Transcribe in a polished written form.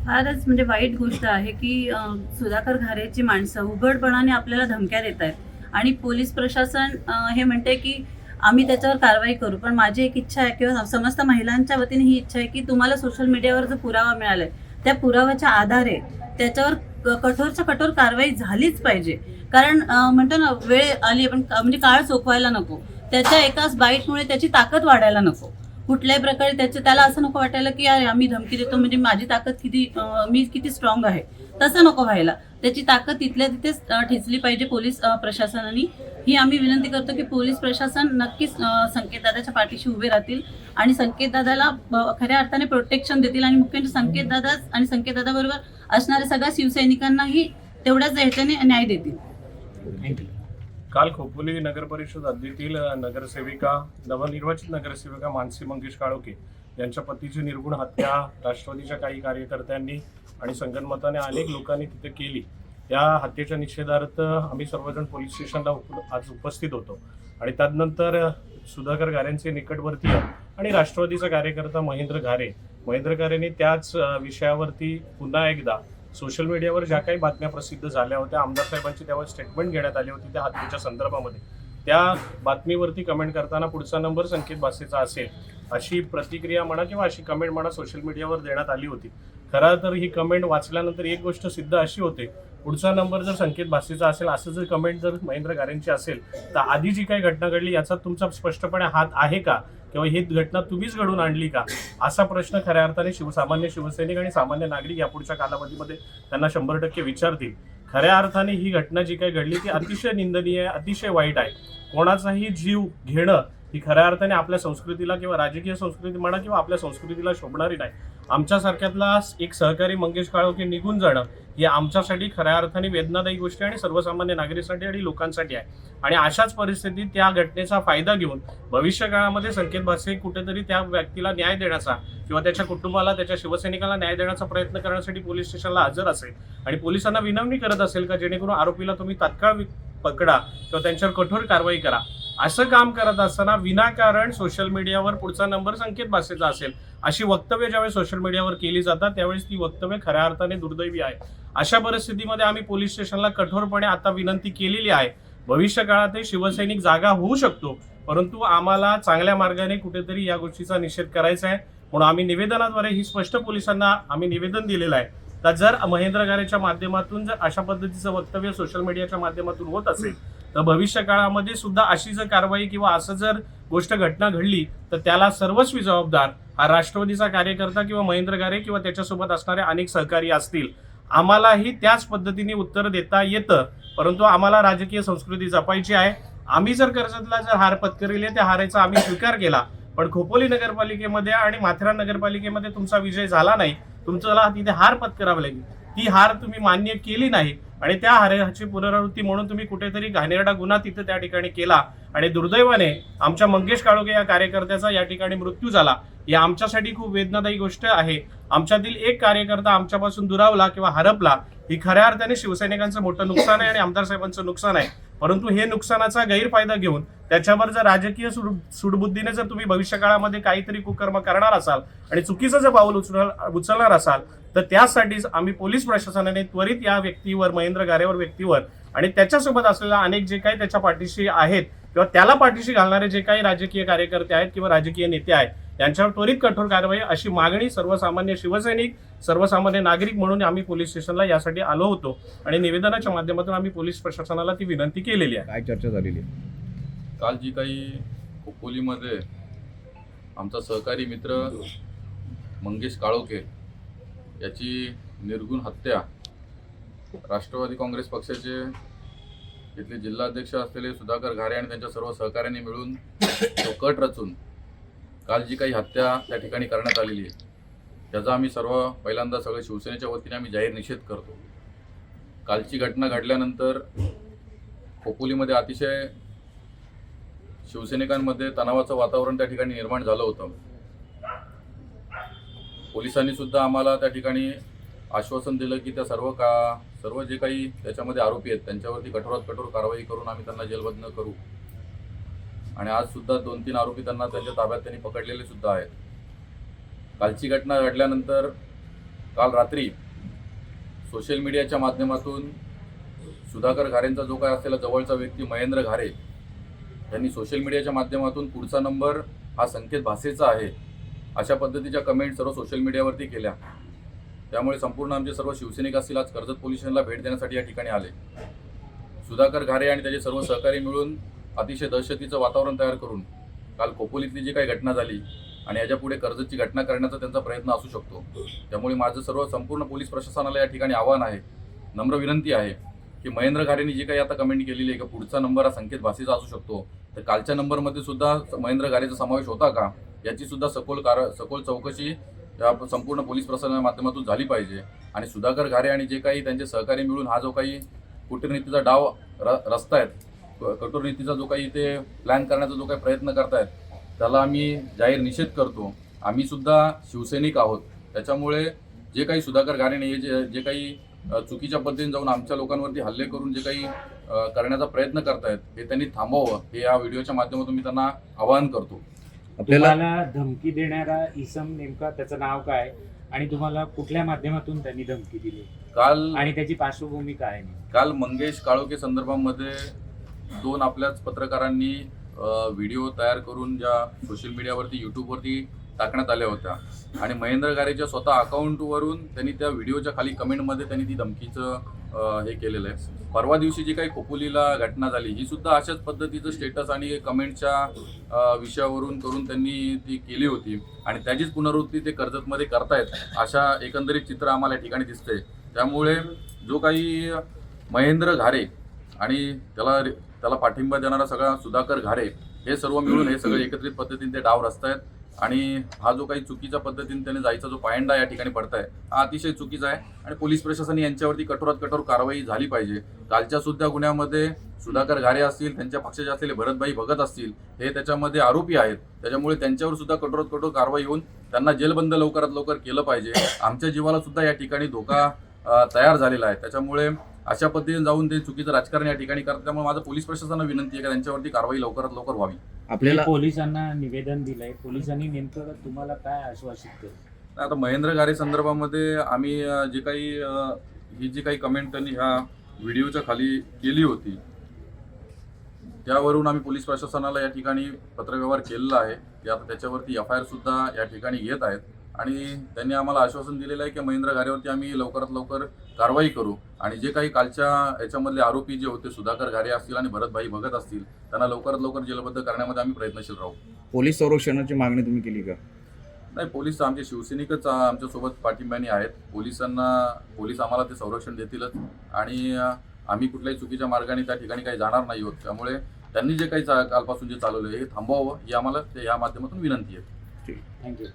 फारच म्हणजे वाईट गोष्ट आहे की सुधाकर घारेची माणसं उघडपणाने आपल्याला धमक्या देत आहेत आणि पोलीस प्रशासन हे म्हणते की आम्ही त्याच्यावर कारवाई करू. पण माझी एक इच्छा आहे किंवा समस्त महिलांच्या वतीने ही इच्छा आहे की तुम्हाला सोशल मीडियावर जो पुरावा मिळालाय त्या पुराव्याच्या आधारे त्याच्यावर कठोरच्या कठोर कारवाई झालीच पाहिजे. कारण म्हणतो ना, वेळ आली पण म्हणजे काळ चोखवायला नको. त्याच्या एकाच बाईटमुळे त्याची ताकद वाढायला नको. कुठल्याही प्रकारे त्याला असं नको वाटायला की यार आम्ही धमकी देतो म्हणजे माझी ताकद किती मी किती स्ट्रॉंग आहे, तसं नको व्हायला. त्याची ताकद तिथल्या तिथेच ठेचली पाहिजे पोलीस प्रशासनाने. ही आम्ही विनंती करतो की पोलीस प्रशासन नक्कीच संकेतदादाच्या पाठीशी उभे राहतील आणि संकेतदादाला खऱ्या अर्थाने प्रोटेक्शन देतील आणि मुख्य संकेतदादा आणि संकेतदादाबरोबर असणाऱ्या सगळ्या शिवसैनिकांनाही तेवढ्याच ह्याच्याने न्याय देतील. काल खोपोली नगर परिषद हद्दीतील नगरसेविका नवनिर्वाचित नगरसेविका मानसी मंगेश काळोखे यांच्या पतीची निर्गुण हत्या राष्ट्रवादीच्या काही कार्यकर्त्यांनी आणि संगनमताने अनेक लोकांनी तिथे केली. या हत्येच्या निषेधार्थ आम्ही सर्वजण पोलीस स्टेशनला आज उपस्थित होतो आणि त्यानंतर सुधाकर घारेंचे निकटवर्तीय आणि राष्ट्रवादीचा कार्यकर्ता महेंद्र घारेंनी त्याच विषयावरती पुन्हा एकदा सोशल मीडियावर ज्या काही बातम्या प्रसिद्ध झाल्या होत्या, आमदार साहेबांची त्यावर स्टेटमेंट घेण्यात आली होती त्या हत्येच्या संदर्भामध्ये, त्या बातमीवरती कमेंट करताना पुढचा नंबर संकेत भासेचा असेल अशी प्रतिक्रिया म्हणा किंवा अशी कमेंट म्हणा सोशल मीडियावर देण्यात आली होती. खरं तर ही कमेंट वाचल्यानंतर एक गोष्ट सिद्ध अशी होते, पुढचा नंबर जर संकेत भासेचा असेल असं जर कमेंट जर महेंद्र घारेंची असेल तर आधी जी काही घटना घडली याचा तुमचा स्पष्टपणे हात आहे का किंवा ही घटना तुम्हीच घडवून आणली का, असा प्रश्न खऱ्या अर्थाने सामान्य शिवसैनिक आणि सामान्य नागरिक यापुढच्या कालावधीमध्ये त्यांना 100% विचारतील. खऱ्या अर्थाने ही घटना जी काही घडली ती अतिशय निंदनीय आहे, अतिशय वाईट आहे. कोणाचाही जीव घेणं ही खऱ्या अर्थाने आपल्या संस्कृतीला किंवा राजकीय संस्कृती म्हणा किंवा आपल्या संस्कृतीला शोभणारी नाही. आमच्यासारख्यातला एक सहकारी मंगेश काळोखे निघून जाणं ही आमच्यासाठी खऱ्या अर्थाने वेदनादायी गोष्ट आहे आणि सर्वसामान्य नागरिकांसाठी आणि लोकांसाठी आहे. आणि अशाच परिस्थितीत त्या घटनेचा फायदा घेऊन भविष्य काळामध्ये संकेत भासे कुठेतरी त्या व्यक्तीला न्याय देण्याचा किंवा त्याच्या कुटुंबाला त्याच्या शिवसैनिकाला न्याय देण्याचा प्रयत्न करण्यासाठी पोलीस स्टेशनला हजर असेल आणि पोलिसांना विनवणी करत असेल का जेणेकरून आरोपीला तुम्ही तात्काळ पकडा किंवा त्यांच्यावर कठोर कारवाई करा. असं काम करत असताना विनाकारण सोशल मीडियावर पुढचा नंबर संकेत भासेचा असेल अशी वक्तव्य ज्यावेळेस सोशल मीडियावर केली जातात त्यावेळेस ती वक्तव्य खऱ्या अर्थाने दुर्दैवी आहे. अशा परिस्थितीमध्ये आम्ही पोलीस स्टेशनला कठोरपणे आता विनंती केलेली आहे. भविष्य काळातही शिवसैनिक जागा होऊ शकतो, परंतु आम्हाला चांगल्या मार्गाने कुठेतरी या गोष्टीचा निषेध करायचा आहे. म्हणून आम्ही निवेदनाद्वारे ही स्पष्ट पोलिसांना आम्ही निवेदन दिलेलं आहे तर जर महेंद्र घारेच्या माध्यमातून जर अशा पद्धतीचं वक्तव्य सोशल मीडियाच्या माध्यमातून होत असेल तर भविष्य काळामध्ये सुद्धा अशी जर कारवाई किंवा असं जर गोष्ट घटना घडली तर त्याला सर्वस्वी जबाबदार हा राष्ट्रवादीचा कार्यकर्ता किंवा महेंद्र घारे किंवा त्याच्यासोबत असणारे अनेक सहकारी असतील. आम्हालाही त्याच पद्धतीने उत्तर देता येतं, परंतु आम्हाला राजकीय संस्कृती जपायची आहे. आम्ही जर कर्जतला जर हार पत्करली त्या हाराचा आम्ही स्वीकार केला, पण खोपोली नगरपालिकेमध्ये आणि माथेरान नगरपालिकेमध्ये तुमचा विजय झाला नाही, तुमच्याला तिथे हार पत्करावी लागली, ती हार तुम्ही मान्य केली नाही आणि त्या हाराची पुनरावृत्ती म्हणून तुम्ही कुठेतरी घाणेरडा गुन्हा तिथे त्या ठिकाणी केला आणि दुर्दैवाने आमच्या मंगेश काळोखे या कार्यकर्त्याचा या ठिकाणी मृत्यू झाला. ही आमच्यासाठी खूप वेदनादायी गोष्ट आहे. आमच्यातील एक कार्यकर्ता आमच्यापासून दुरावला किंवा हरपला ही खऱ्या अर्थाने शिवसैनिकांचं मोठं नुकसान आहे आणि आमदार साहेबांचं नुकसान आहे. परंतु हे नुकसानाचा गैरफायदा घेऊन त्याच्यावर जर राजकीय सूडबुद्धीने जर तुम्ही भविष्य काळामध्ये काहीतरी कुकर्म करणार असाल आणि चुकीचं जर पाऊल उचलणार असाल तर त्यासाठीच आम्ही पोलीस प्रशासनाने त्वरित या व्यक्तीवर महेंद्र घारेवर व्यक्तीवर आणि त्याच्यासोबत असलेल्या अनेक जे काही त्याच्या पाठीशी आहेत किंवा त्याला पाठीशी घालणारे जे काही राजकीय कार्यकर्ते आहेत किंवा राजकीय नेते आहेत यांच्यावर त्वरित कठोर कारवाई अशी मागणी सर्वसामान्य शिवसैनिक सर्वसामान्य नागरिक म्हणून आम्ही पोलीस स्टेशनला यासाठी आलो होतो आणि निवेदनाच्या माध्यमातून आम्ही पोलीस प्रशासनाला ती विनंती केलेली आहे. काय चर्चा झालेली आहे? काल जी काही खोपोलीमध्ये आमचा सहकारी मित्र मंगेश काळोखे याची निर्गुण हत्या राष्ट्रवादी काँग्रेस पक्षाचे इथले जिल्हाध्यक्ष असलेले सुधाकर घारे आणि त्यांच्या सर्व सहकाऱ्यांनी मिळून तो कट रचून काल जी काही हत्या त्या ठिकाणी करण्यात आलेली आहे त्याचा आम्ही पहिल्यांदा सगळे शिवसेनेच्या वतीने आम्ही जाहीर निषेध करतो. कालची घटना घडल्यानंतर खोपोलीमध्ये अतिशय शिवसैनिकांमध्ये तणावाचं वातावरण त्या ठिकाणी निर्माण झालं होतं. पोलिसांनी सुद्धा आम्हाला त्या ठिकाणी आश्वासन दिलं की त्या सर्व जे काही त्याच्यामध्ये आरोपी आहेत त्यांच्यावरती कठोरात कठोर कारवाई करून आम्ही त्यांना जेलबंद करू आणि आज सुद्धा 2-3 आरोपी त्यांच्या ताब्यात त्यांनी पकडलेले सुद्धा आहेत. कालची घटना घडल्यानंतर काल रात्री सोशल मीडियाच्या माध्यमातून सुधाकर घारेंचा जो काय असलेला जवळचा व्यक्ती महेंद्र घारे यांनी सोशल मीडियाच्या माध्यमातून पुढचा नंबर हा संकेत भासेचा आहे अशा पद्धतीच्या कमेंट सर्व सोशल मीडियावरती केल्या. त्यामुळे संपूर्ण आमचे सर्व शिवसैनिक असतील आज कर्जत पोलीस स्टेशनला भेट देण्यासाठी या ठिकाणी आले. सुधाकर घारे आणि त्याचे सर्व सहकारी मिळून अतिशय दहशतीचं वातावरण तयार करून काल खोपोलीतली जी काही घटना झाली आणि याच्यापुढे कर्जतची घटना करण्याचा त्यांचा प्रयत्न असू शकतो. त्यामुळे माझं सर्व संपूर्ण पोलीस प्रशासनाला या ठिकाणी आव्हान आहे, नम्र विनंती आहे की महेंद्र घारेंनी जी काही आता कमेंट केलेली आहे की पुढचा नंबर हा संकेत भासेचा असू शकतो, तर कालच्या नंबरमध्ये सुद्धा महेंद्र घारेचा समावेश होता का याची सुद्धा सखोल चौकशी या संपूर्ण पोलीस प्रशासनाच्या माध्यमातून झाली पाहिजे. आणि सुधाकर घारे आणि जे काही त्यांचे सहकारी मिळून हा जो काही कूटनीतीचा डाव रचतायत, कठोर जो काही ते प्लॅन करण्याचा जो काही प्रयत्न करतायत त्याला आम्ही जाहीर निषेध करतो. आम्ही सुद्धा शिवसैनिक आहोत. त्याच्यामुळे जे काही सुधाकर घारेने जे काही चुकीच्या पद्धतीने जाऊन आमच्या लोकांवरती हल्ले करून जे काही करण्याचा प्रयत्न करतायत हे त्यांनी थांबवावं, हे या व्हिडिओच्या माध्यमातून मी त्यांना आवाहन करतो. तुम्हाला धमकी देणारा इसम नेमका त्याचं नाव काय आणि तुम्हाला कुठल्या माध्यमातून त्यांनी धमकी दिली काल आणि त्याची पार्श्वभूमी काय आहे? काल मंगेश काळोखे संदर्भामध्ये 2 आपल्याच पत्रकारांनी व्हिडिओ तयार करून ज्या सोशल मीडियावरती यूट्यूबवरती टाकण्यात आल्या होत्या आणि महेंद्र घारेच्या स्वतः अकाउंटवरून त्यांनी त्या व्हिडिओच्या खाली कमेंटमध्ये त्यांनी ती धमकीचं हे केलेलं आहे. परवा दिवशी जी काही खोपोलीला घटना झाली ही सुद्धा अशाच पद्धतीचं स्टेटस आणि कमेंटच्या विषयावरून करून त्यांनी ती केली होती आणि त्याचीच पुनरावृत्ती ते कर्जतमध्ये करतायत अशा एकंदरीत चित्र आम्हाला या ठिकाणी दिसतंय. त्यामुळे जो काही महेंद्र घारे आणि त्याला पाठिंबा देणारा सगळा सुधाकर घारे हे सर्व मिळून हे सगळे एकत्रित पद्धतीने ते डाव रचतायत आणि हा जो काही चुकीच्या पद्धतीने त्याने जायचा जो पायंडा या ठिकाणी पडताय हा अतिशय चुकीचा आहे आणि पोलीस प्रशासनाने यांच्यावरती कठोरात कठोर कारवाई झाली पाहिजे. कालच्या सुद्धा गुन्ह्यामध्ये सुधाकर घारे असतील, त्यांच्या पक्षाचे असलेले भरतभाई भगत असतील, हे त्याच्यामध्ये आरोपी आहेत. त्याच्यामुळे त्यांच्यावर सुद्धा कठोरात कठोर कारवाई होऊन त्यांना जेलबंद लवकरात लवकर केलं पाहिजे. आमच्या जीवाला सुद्धा या ठिकाणी धोका तयार झालेला आहे. त्याच्यामुळे अशा पद्धतीने जाऊन ते चुकीचं राजकारण या ठिकाणी करतात. त्यामुळे माझं पोलीस प्रशासनाला विनंती आहे की त्यांच्यावरती कारवाई लवकरात लवकर व्हावी. आपल्याला पोलिसांना निवेदन दिलंय, पोलिसांनी नेमकं तुम्हाला काय आश्वासित केलं? आता महेंद्र घारे संदर्भामध्ये आम्ही ही जी काही कमेंट त्यांनी ह्या व्हिडिओच्या खाली केली होती त्यावरून आम्ही पोलीस प्रशासनाला या ठिकाणी पत्रव्यवहार केलेला आहे की आता त्याच्यावरती FIR सुद्धा या ठिकाणी घेत आहेत आणि त्यांनी आम्हाला आश्वासन दिलेलं आहे की महेंद्र घारेवरती आम्ही लवकरात लवकर कारवाई करू आणि जे काही कालच्या याच्यामधले आरोपी जे होते सुधाकर घारे असतील आणि भरतभाई भगत असतील त्यांना लवकरात लवकर जेलबद्ध करण्यामध्ये आम्ही प्रयत्नशील राहू. पोलीस संरक्षणाची मागणी तुम्ही केली का? नाही, पोलीस आमचे शिवसैनिकच आमच्यासोबत पाठिंब्याने आहेत. पोलीस आम्हाला ते संरक्षण देतीलच आणि आम्ही कुठल्याही चुकीच्या मार्गाने त्या ठिकाणी काही जाणार नाही आहोत. त्यामुळे त्यांनी जे काही कालपासून जे चालवलं हे थांबवावं ही आम्हाला या माध्यमातून विनंती आहे. थँक्यू.